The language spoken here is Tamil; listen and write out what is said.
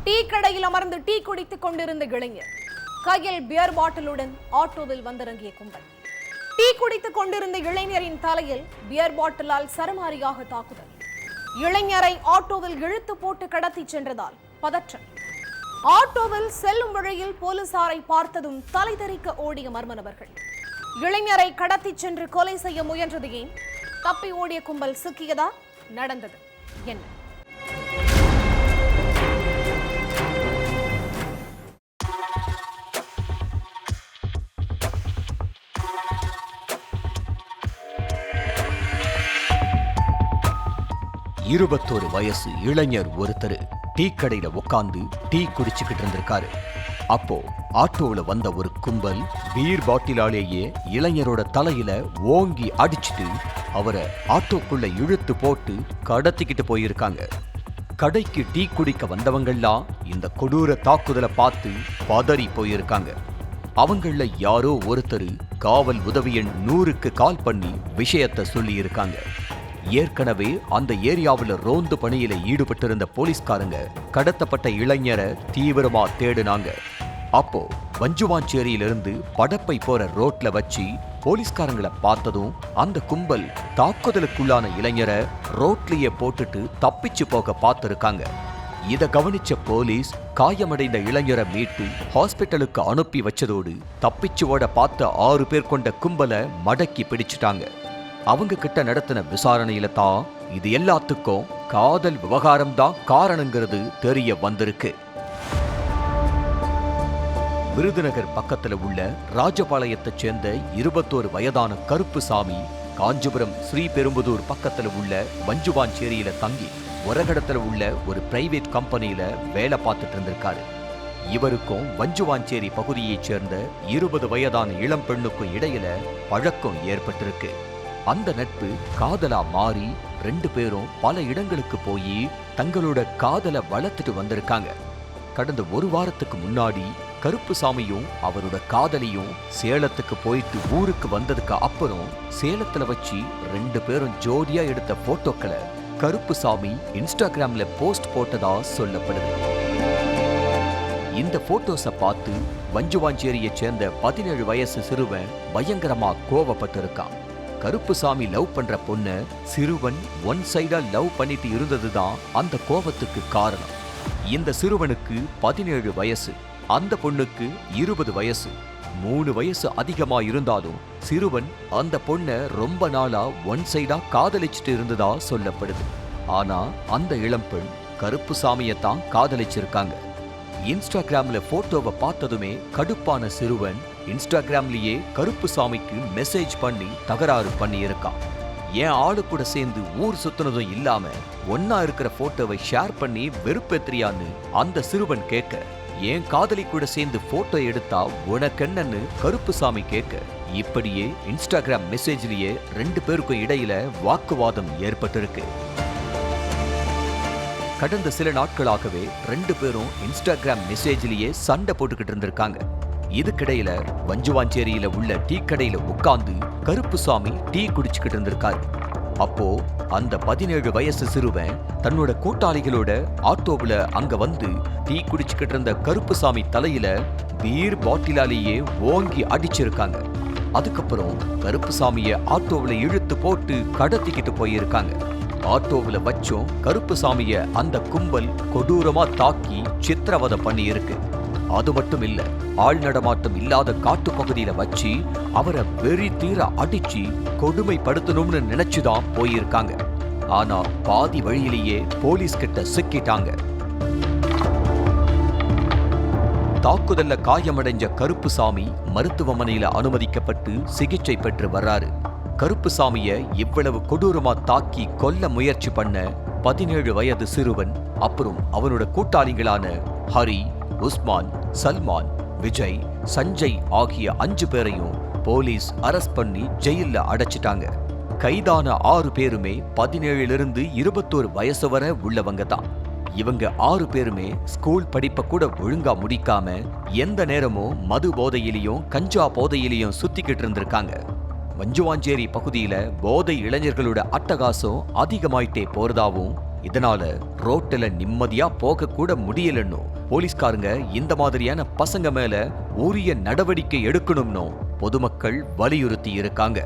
டீ கடையில் அமர்ந்து டீ குடித்துக் கொண்டிருந்த இளைஞர் கையில் பியர் பாட்டிலுடன் ஆட்டோவில் வந்திறங்கிய கும்பல். டீ குடித்துக் கொண்டிருந்த இளைஞரின் தலையில் பியர் பாட்டிலால் சரமாரியாக தாக்குதல். இளைஞரை ஆட்டோவில் இழுத்து போட்டு கடத்தி சென்றதால் பதற்றம். ஆட்டோவில் செல்லும் வழியில் போலீசாரை பார்த்ததும் தலை தெறிக்க ஓடிய மர்ம நபர்கள். இளைஞரை கடத்தி சென்று கொலை செய்ய முயன்றது ஏன்? தப்பி ஓடிய கும்பல் சிக்கியதா? நடந்தது என்ன? இருபத்தொரு வயசு இளைஞர் ஒருத்தர் டீ கடையில உட்கார்ந்து டீ குடிச்சுக்கிட்டு இருந்திருக்காரு. அப்போ ஆட்டோவில் வந்த ஒரு கும்பல் பீர் பாட்டிலாலேயே இளைஞரோட தலையில ஓங்கி அடிச்சுட்டு அவரை ஆட்டோக்குள்ள இழுத்து போட்டு கடத்திக்கிட்டு போயிருக்காங்க. கடைக்கு டீ குடிக்க வந்தவங்கெல்லாம் இந்த கொடூர தாக்குதலை பார்த்து பதறி போயிருக்காங்க. அவங்கள யாரோ ஒருத்தர் காவல் உதவி எண் 100க்கு கால் பண்ணி விஷயத்தை சொல்லி இருக்காங்க. ஏற்கனவே அந்த ஏரியாவில் ரோந்து பணியில ஈடுபட்டிருந்த போலீஸ்காரங்க கடத்தப்பட்ட இளைஞரை தீவிரமா தேடினாங்க. அப்போ வஞ்சுவாஞ்சேரியிலிருந்து படப்பை போற ரோட்ல வச்சு போலீஸ்காரங்களை பார்த்ததும் அந்த கும்பல் தாக்குதலுக்குள்ளான இளைஞரை ரோட்லயே போட்டுட்டு தப்பிச்சு போக பார்த்திருக்காங்க. இத கவனிச்ச போலீஸ் காயமடைந்த இளைஞரை மீட்டு ஹாஸ்பிட்டலுக்கு அனுப்பி வச்சதோடு தப்பிச்சு ஓட பார்த்த 6 பேர் கொண்ட கும்பலை மடக்கி பிடிச்சிட்டாங்க. அவங்க கிட்ட நடத்தின விசாரணையில தான் இது எல்லாத்துக்கும் காதல் விவகாரம் தான் காரணங்கிறது தெரிய வந்திருக்கு. விருதுநகர் பக்கத்துல உள்ள ராஜபாளையத்தைச் சேர்ந்த 21 வயதான கருப்புசாமி காஞ்சிபுரம் ஸ்ரீபெரும்புதூர் பக்கத்துல உள்ள வஞ்சுவாஞ்சேரியில தங்கி உரகடத்துல உள்ள ஒரு பிரைவேட் கம்பெனியில வேலை பார்த்துட்டு இருந்திருக்காரு. இவருக்கும் வஞ்சுவாஞ்சேரி பகுதியைச் சேர்ந்த 20 வயதான இளம் பெண்ணுக்கும் இடையில பழக்கம் ஏற்பட்டிருக்கு. அந்த நட்பு காதலா மாறி 2 பேரும் பல இடங்களுக்கு போய் தங்களோட காதலை வளர்த்துட்டு வந்திருக்காங்க. கடந்த 1 வாரத்துக்கு முன்னாடி கருப்புசாமியும் அவரோட காதலியும் சேலத்துக்கு போயிட்டு ஊருக்கு வந்ததுக்கு அப்புறம் சேலத்துல வச்சு 2 பேரும் ஜோடியா எடுத்த போட்டோக்களை கருப்புசாமி இன்ஸ்டாகிராம்ல போஸ்ட் போட்டதா சொல்லப்படுது. இந்த போட்டோஸை பார்த்து வஞ்சுவாஞ்சேரியை சேர்ந்த 17 வயசு சிறுவன் பயங்கரமா கோவப்பட்டிருக்கான். கருப்புசாமி லவ் பண்ற பொண்ண சிறுவன் ஒன் சைடா லவ் பண்ணிட்டு இருந்ததுதான் அந்த கோபத்துக்கு காரணம். இந்த சிறுவனுக்கு 17 வயசு, அந்த பொண்ணுக்கு 20 வயசு. 3 வயசு அதிகமா இருந்தாலும் சிறுவன் அந்த பொண்ண ரொம்ப நாளா ஒன் சைடா காதலிச்சுட்டு இருந்ததா சொல்லப்படுது. ஆனா அந்த இளம்பெண் கருப்புசாமியத்தான் காதலிச்சிருக்காங்க. இன்ஸ்டாகிராம்ல போட்டோவை பார்த்ததுமே கடுப்பான சிறுவன் இன்ஸ்டாகிராம்லயே கருப்புசாமிக்கு மெசேஜ் பண்ணி தகராறு பண்ணி இருக்கான். என் ஆளு கூட சேர்ந்து ஊர் சுத்தினதும் இல்லாம ஒன்னா இருக்கிற போட்டோவை ஷேர் பண்ணி வெறுப்பேத்திரியான்னு அந்த சிறுவன் கேட்க, என் காதலி கூட சேர்ந்து போட்டோ எடுத்தா உனக்கென்னு கருப்புசாமி கேட்க, இப்படியே இன்ஸ்டாகிராம் மெசேஜ்லயே 2 பேருக்கும் இடையில வாக்குவாதம் ஏற்பட்டிருக்கு. கடந்த சில நாட்களாகவே 2 பேரும் இன்ஸ்டாகிராம் மெசேஜ்லயே சண்டை போட்டுக்கிட்டு இருந்திருக்காங்க. இதுக்கிடையில வஞ்சுவாஞ்சேரியில உள்ள டீ கடையில உட்கார்ந்து கருப்புசாமி டீ குடிச்சுக்கிட்டு இருந்திருக்காரு. அப்போ அந்த 17 வயசு சிறுவன் தன்னோட கூட்டாளிகளோட ஆட்டோவுல அங்க வந்து டீ குடிச்சுக்கிட்டு இருந்த கருப்புசாமி தலையில பீர் பாட்டிலாலேயே ஓங்கி அடிச்சிருக்காங்க. அதுக்கப்புறம் கருப்புசாமிய ஆட்டோவுல இழுத்து போட்டு கடத்திக்கிட்டு போயிருக்காங்க. ஆட்டோவுல வச்சும் கருப்புசாமிய அந்த கும்பல் கொடூரமா தாக்கி சித்திரவதை பண்ணி இருக்கு. அது மட்டும் இல்ல, ஆள் நடமாட்டம் இல்லாத காட்டு பகுதியில வச்சு அவரை வெறி தீர அடிச்சு கொடுமைப்படுத்தணும்னு நினைச்சுதான் போயிருக்காங்க. ஆனா பாதி வழியிலேயே போலீஸ் கிட்ட சிக்கிட்டாங்க. தாக்குதல்ல காயமடைஞ்ச கருப்புசாமி மருத்துவமனையில அனுமதிக்கப்பட்டு சிகிச்சை பெற்று வர்றாரு. கருப்புசாமிய இவ்வளவு கொடூரமா தாக்கி கொல்ல முயற்சி பண்ண 17 வயது சிறுவன், அப்புறம் அவனோட கூட்டாளிகளான ஹரி, உஸ்மான், சல்மான், விஜய், சஞ்சய் ஆகிய 5 பேரையும் போலீஸ் அரெஸ்ட் பண்ணி ஜெயில்ல அடைச்சிட்டாங்க. கைதான 6 பேருமே 17லிருந்து 21 வயசு வரை உள்ளவங்க தான். இவங்க 6 பேருமே ஸ்கூல் படிப்பை கூட ஒழுங்கா முடிக்காம எந்த நேரமும் மது போதையிலையும் கஞ்சா போதையிலையும் சுத்திக்கிட்டு இருந்திருக்காங்க. வஞ்சுவாஞ்சேரி பகுதியில போதை இளைஞர்களோட அட்டகாசம் அதிகமாயிட்டே போறதாவும் இதனால ரோட்டுல நிம்மதியா போக கூட முடியலன்னு போலீஸ்காரங்க இந்த மாதிரியான பசங்க மேல உரிய நடவடிக்கை எடுக்கணும்னு பொதுமக்கள் வலியுறுத்தி இருக்காங்க.